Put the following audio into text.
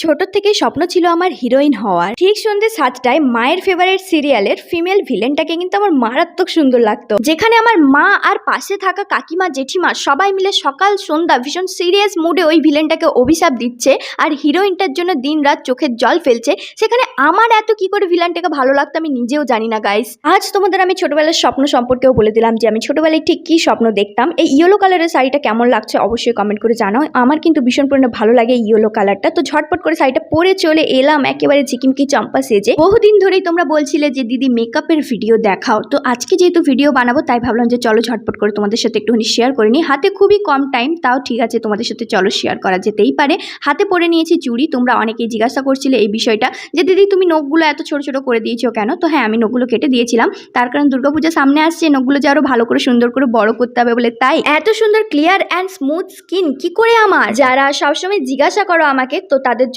ছোট থেকেই স্বপ্ন ছিল আমার হিরোইন হওয়ার। ঠিক সন্ধ্যে 7টায় মায়ের ফেভারিট সিরিয়ালের ফিমেল ভিলেনটাকে কিন্তু আমার মারাত্মক সুন্দর লাগতো, যেখানে আমার মা আর পাশে থাকা কাকিমা জেঠিমা সবাই মিলে সকাল সন্ধ্যা ভীষণ সিরিয়াস মুডে ওই ভিলেনটাকে অভিশাপ দিচ্ছে আর হিরোইনটার জন্য দিন রাত চোখের জল ফেলছে। সেখানে আমার এত কি করে ভিলেনটাকে ভালো লাগতো আমি নিজেও জানি না গাইস। আজ তোমাদের আমি ছোটবেলার স্বপ্ন সম্পর্কেও বলে দিলাম যে আমি ছোটবেলায় ঠিক কি স্বপ্ন দেখতাম। এই ইয়েলো কালারের শাড়িটা কেমন লাগছে অবশ্যই কমেন্ট করে জানাও। আমার কিন্তু ভীষণ পরিমাণে ভালো লাগে ইয়েলো কালারটা। তো ঝটপট করে শাড়িটা পরে চলে এলাম একেবারে ঝিকিমকি চম্পা সেজে। বহুদিন ধরেই তোমরা বলছিলে যে দিদি মেকআপের ভিডিও দেখাও, তো আজকে যেহেতু ভিডিও বানাবো তাই ভাবলাম যে চলো ঝটপট করে তোমাদের সাথে একটুখানি শেয়ার করে নিই। হাতে খুবই কম টাইম, তাও ঠিক আছে তোমাদের সাথে চলো শেয়ার করা যেতেই পারে। হাতে পরে নিয়েছি চুড়ি। তোমরা অনেকেই জিজ্ঞাসা করছিলে এই বিষয়টা যে দিদি তুমি নখগুলো এত ছোট ছোট করে দিয়েছো কেন। তো হ্যাঁ, আমি নখগুলো কেটে দিয়েছিলাম, তার কারণ দুর্গাপূজা সামনে আসছে, নখগুলো যে আরো ভালো করে সুন্দর করে বড় করতে হবে বলে। তাই এত সুন্দর ক্লিয়ার অ্যান্ড স্মুথ স্কিন কি করে আমার, যারা সবসময় জিজ্ঞাসা করো আমাকে, তো তাদের